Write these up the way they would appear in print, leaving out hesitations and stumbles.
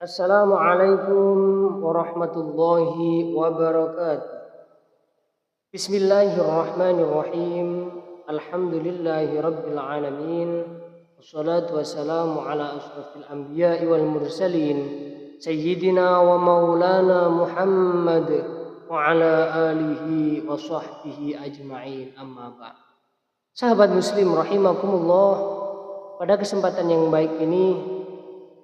Assalamualaikum warahmatullahi wabarakatuh. Bismillahirrahmanirrahim. Alhamdulillahi rabbil alamin. Wassalatu wassalamu ala ashrafil anbiya'i wal mursalin. Sayyidina wa maulana Muhammad wa ala alihi wa sahbihi ajma'in, amma ba'd. Sahabat muslim rahimakumullah, pada kesempatan yang baik ini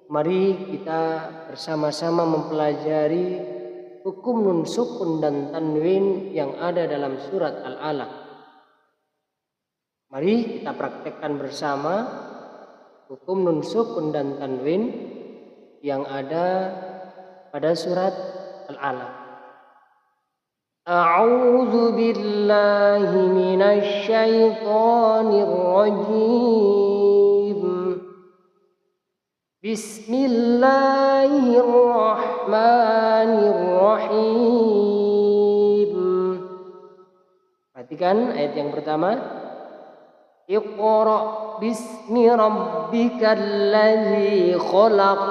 mari kita bersama-sama mempelajari hukum nun sukun dan tanwin yang ada dalam surat Al-Alaq. Mari kita praktekkan bersama hukum nun sukun dan tanwin yang ada pada surat Al-Alaq. A'udzu billahi minasy syaithanir rajim. Bismillahirrahmanirrahim. Perhatikan ayat yang pertama. Iqra bismi rabbikal ladzi khalaq.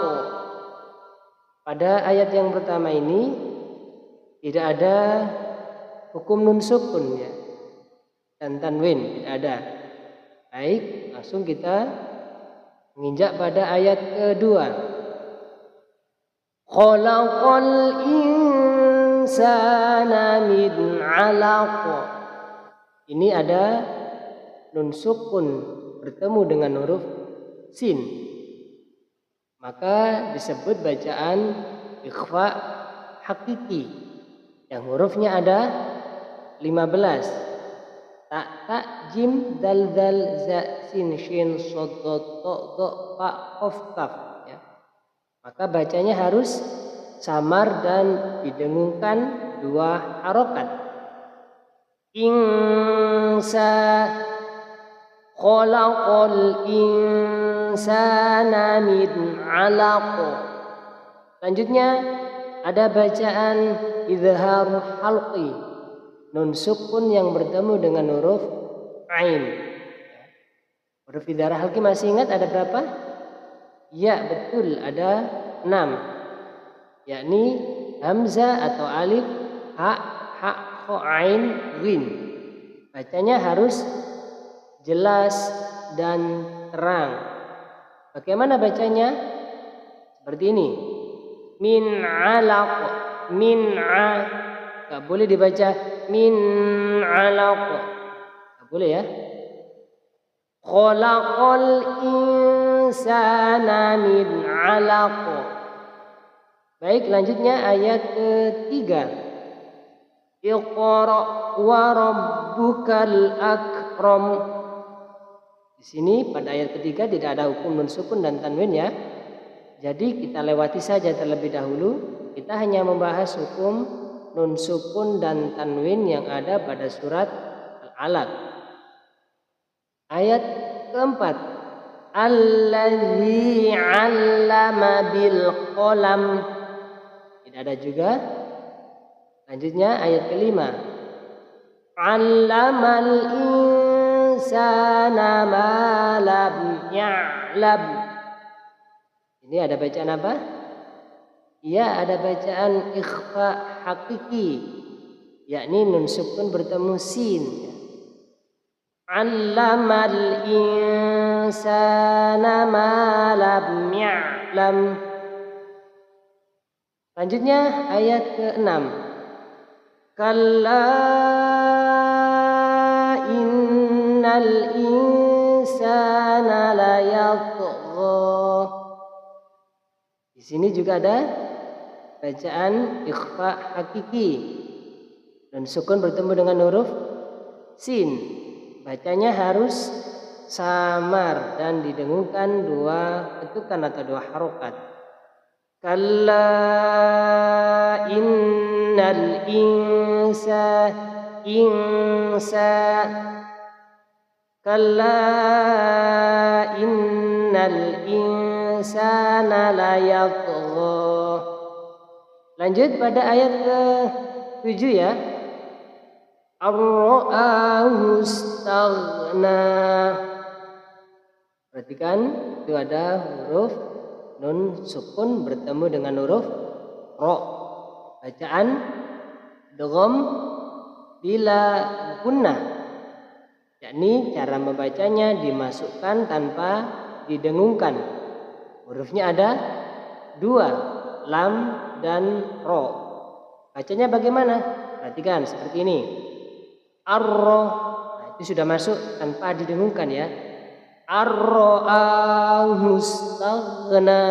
Pada ayat yang pertama ini tidak ada hukum nun sukun ya, dan tanwin tidak ada. Baik, langsung kita menginjak pada ayat kedua. Khalaqal insana min 'alaq. Ini ada nun sukun bertemu dengan huruf sin. Maka disebut bacaan ikhfa hakiki. Yang hurufnya ada 15. Ta, jim, dal, za, sin, shin, sod, do, fa, qaf, kaf ya. Maka bacanya harus samar dan didengungkan dua harokat. Insa, khalaqal insana min 'alaq. Selanjutnya ada bacaan izhar halqi, nun sukun yang bertemu dengan huruf ain. Huruf idharah halqi masih ingat ada berapa? Ya, betul, ada 6. Yakni hamzah atau alif, ha, kha, ain, ghin. Bacanya harus jelas dan terang. Bagaimana bacanya? Seperti ini. Min 'alaq, min 'a. Gak boleh dibaca min 'alaq. Gak boleh ya. Khalaqal insana min 'alaq. Baik, lanjutnya ayat ketiga. Iqra wa rabbukal akram. Di sini pada ayat ketiga tidak ada hukum nun sukun dan tanwin ya. Jadi kita lewati saja terlebih dahulu. Kita hanya membahas hukum nun sukun dan tanwin yang ada pada surat Al-Alaq. Ayat keempat. Allazi 'allama bil qalam. Tidak ada juga. Lanjutnya ayat kelima. 'Allamal insana ma lam ya'lam. Ini ada bacaan apa? Ya, ada bacaan ikhfa hakiki, yakni nun sukun bertemu sin. 'Allamal insana ma lam ya'lam. Lanjutnya ayat ke-6. Kalla innal insana layatgha. Di sini juga ada bacaan ikhfa hakiki, dan sukun bertemu dengan huruf sin. Bacanya harus samar dan didengungkan dua ketukan atau dua harokat. Kalla innal insa. Kalla innal insana layatgha. Lanjut pada ayat ke-7 ya. Ar-ra'ahu istaghna. Perhatikan itu ada huruf nun sukun bertemu dengan huruf ro. Bacaan idgham bila gunnah, yakni cara membacanya dimasukkan tanpa didengungkan. Hurufnya ada 2, lam dan ro. Bacanya bagaimana? Perhatikan seperti ini. Arro, nah, itu sudah masuk tanpa didengungkan ya. Arro'ahu staghna.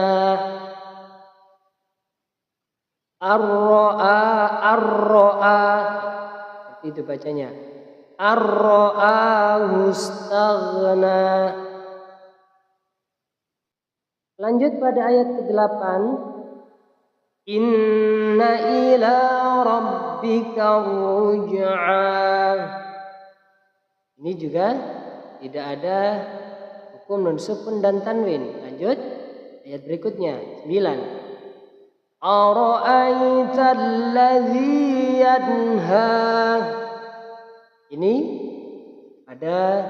Arro'a. Seperti itu bacanya. Arro'ahu staghna. Lanjut pada ayat ke-8. Inna ila rabbika ruj'a. Ini juga tidak ada hukum nun sukun dan tanwin. Lanjut ayat berikutnya 9. Ara'aital ladzi yanha. Ini ada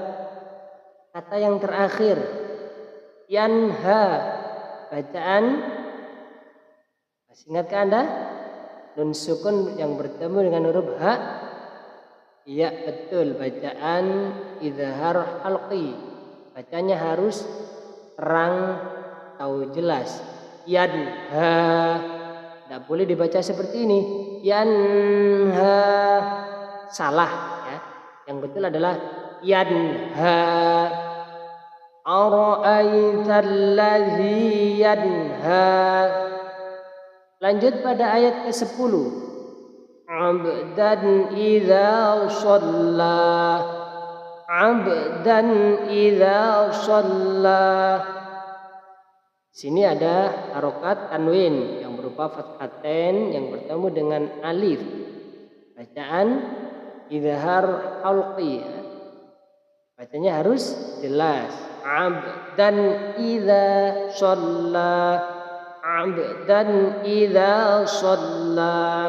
kata yang terakhir, yanha. Bacaan masih ingatkah Anda? Nun sukun yang bertemu dengan huruf ha. Iya betul, bacaan izhar halqi. Bacanya harus terang atau jelas. Yanha. Tidak boleh dibaca seperti ini. Yanha. Salah ya. Yang betul adalah yanha. Ara'aital ladzi yanha. Lanjut pada ayat ke-10. Abdan idza shalla. Abdan idza shalla. Sini ada harokat tanwin yang berupa fathatain yang bertemu dengan alif. Bacaan izhar halqi. Bacanya harus jelas. Abdan idza shalla. Abdan idza shalla.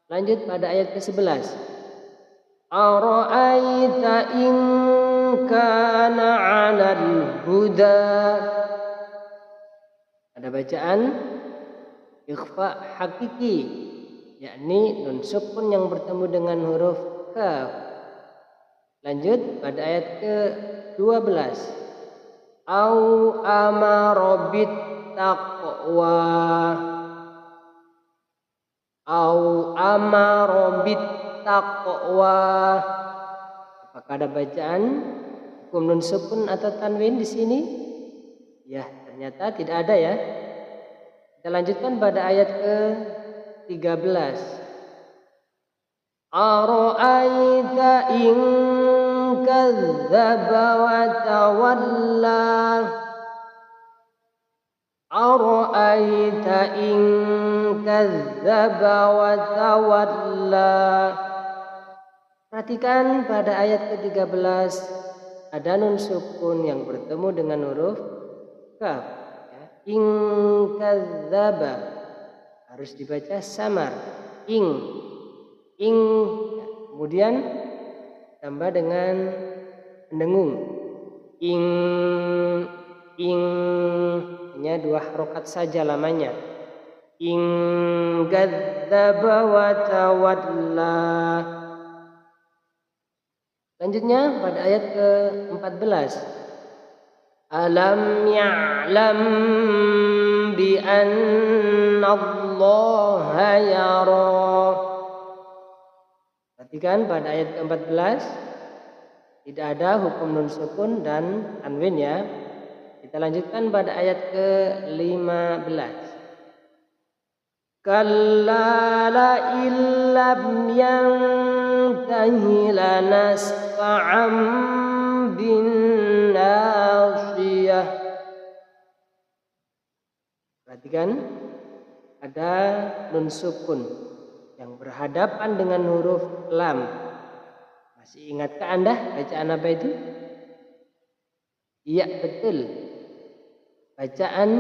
Lanjut pada ayat ke-11. Ara'aita in kana 'alal huda. Ada bacaan ikhfa hakiki, yakni nun sukun yang bertemu dengan huruf kaf. Lanjut pada ayat ke-12. Au amara bit taqwa. Au amara bit taqwa. Apakah ada bacaan hukum nun sukun atau tanwin di sini? Ya, ternyata tidak ada ya. Kita lanjutkan pada ayat ke-13. Ara'aita in kadzdzaba wa tawalla. Ara'aita in kadzdzaba wa tawalla. Perhatikan pada ayat ke-13 ada nun sukun yang bertemu dengan huruf kaf. In kadzdzaba harus dibaca samar. Ing. Kemudian tambah dengan pendengung. Ing. Hanya 2 harokat saja lamanya. In kadzdzaba wa tawalla. Lanjutnya pada ayat ke-14. Alam ya'lam bi anna Allaha yara. Perhatikan pada ayat ke-14 tidak ada hukum nun sukun dan tanwin ya. Kita lanjutkan pada ayat ke-15. Kalla la illam yantahi lanasfa'am bin nasiyah. Perhatikan ada nun sukun yang berhadapan dengan huruf lam. Masih ingatkah Anda bacaan apa itu? Iya betul. Bacaan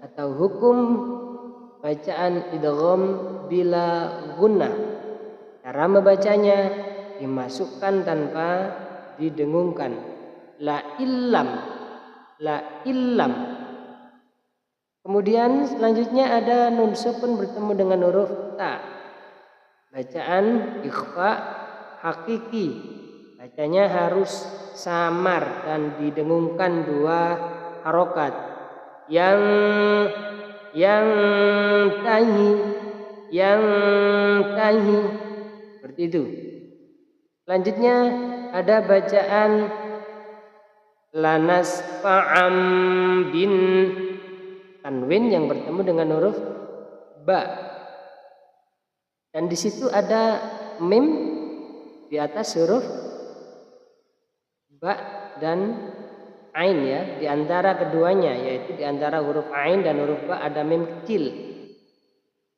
atau hukum bacaan idgham bila gunnah. Cara membacanya dimasukkan tanpa didengungkan. La illam. Kemudian selanjutnya ada nun sukun bertemu dengan huruf ta. Bacaan ikhfa hakiki. Bacanya harus samar dan didengungkan 2 harokat. Yang tahi seperti itu. Selanjutnya ada bacaan lanas fa'am bin tanwin yang bertemu dengan huruf ba. Dan di situ ada mim di atas huruf ba dan ain ya, di antara keduanya, yaitu di antara huruf ain dan huruf ba ada mim kecil.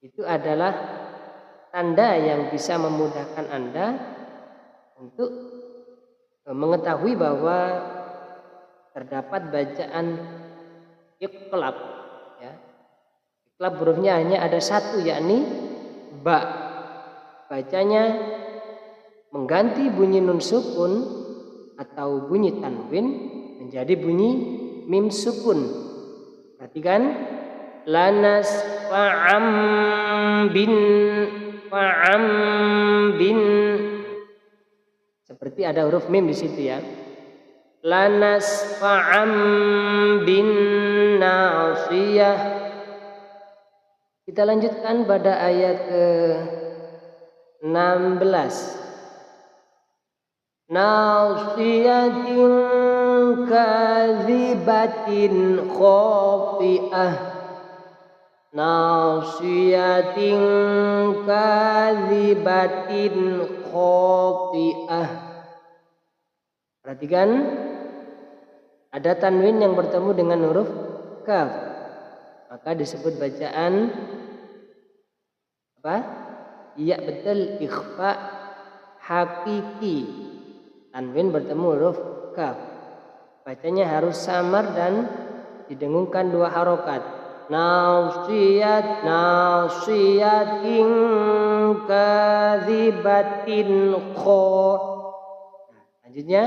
Itu adalah tanda yang bisa memudahkan Anda untuk mengetahui bahwa terdapat bacaan iqlab ya. Iqlab hurufnya hanya ada 1, yakni ba. Bacanya mengganti bunyi nun sukun atau bunyi tanwin menjadi bunyi mim sukun. Perhatikan, lanas fa'am bin seperti ada huruf mim di situ ya. Lanas fa'am bin nasiyah. Kita lanjutkan pada ayat ke-16. Nasiyatin kadzibatin khafi'ah. Nasiyatin kadzibatin khafi'ah. Perhatikan, ada tanwin yang bertemu dengan huruf kaf, maka disebut bacaan apa? Iya betul, ikhfa hakiki. Tanwin bertemu huruf kaf, bacanya harus samar dan didengungkan 2 harokat. Nasiyatin kadzibatin kha. Selanjutnya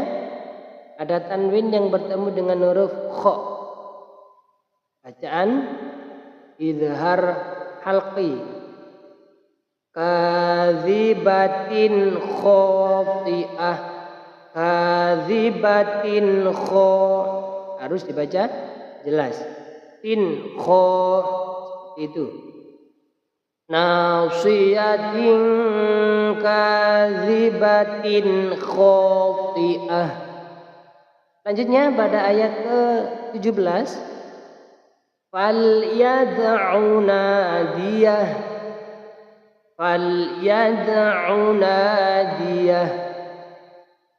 ada tanwin yang bertemu dengan huruf kha. Bacaan izhar halqi. Kadzibatin khati'ah. Kadzibatin kha. Harus dibaca jelas. Tin kha itu. Nasiyatin kadzibatin khati'ah. Selanjutnya pada ayat ke-17, fal yad'u nadiyah.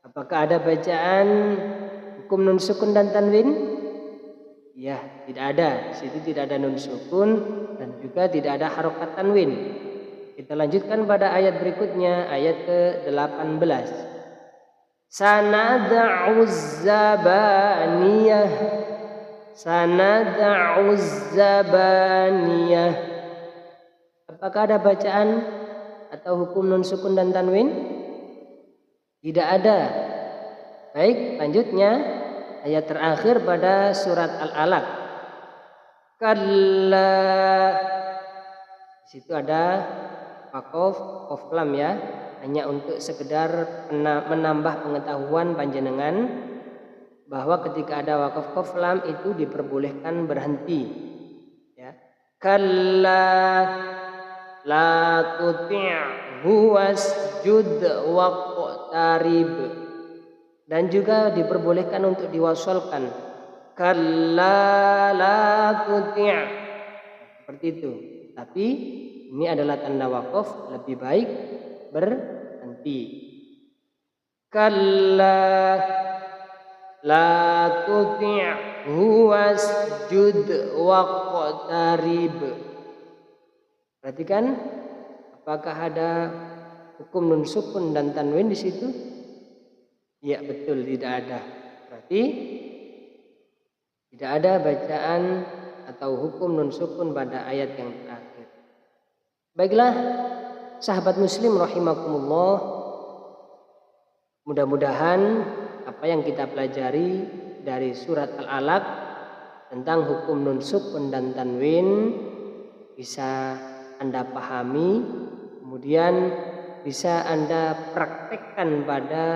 Apakah ada bacaan hukum nun sukun dan tanwin? Ya, tidak ada. Di situ tidak ada nun sukun dan juga tidak ada harokat tanwin. Kita lanjutkan pada ayat berikutnya, ayat ke-18. Sanad'uz zabaniyah. Apakah ada bacaan atau hukum nun sukun dan tanwin? Tidak ada. Baik, lanjutnya ayat terakhir pada surat Al-Alaq. Kalla. Di situ ada waqaf, qaf lam ya, hanya untuk sekedar menambah pengetahuan panjenengan bahwa ketika ada waqaf qaf lam itu diperbolehkan berhenti ya. Kalla la tuti'hu wasjud waqtarib. Dan juga diperbolehkan untuk diwasolkan. Kalla la tuti'. Seperti itu. Tapi ini adalah tanda waqaf, lebih baik berhenti. Kalla la tuti'hu wasjud waqtarib. Perhatikan, apakah ada hukum nun sukun dan tanwin di situ? Ya betul, tidak ada. Berarti tidak ada bacaan atau hukum nun sukun pada ayat yang terakhir. Baiklah, sahabat muslim rahimakumullah, mudah-mudahan apa yang kita pelajari dari surat Al-Alaq tentang hukum nun sukun dan tanwin bisa Anda pahami, kemudian bisa Anda praktekkan pada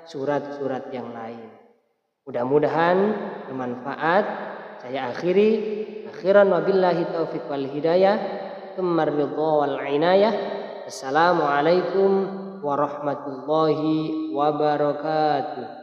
surat-surat yang lain. Mudah-mudahan bermanfaat. Saya akhiran wabillahi taufiq wal hidayah, tsumma ridha wal inayah. Assalamualaikum warahmatullahi wabarakatuh.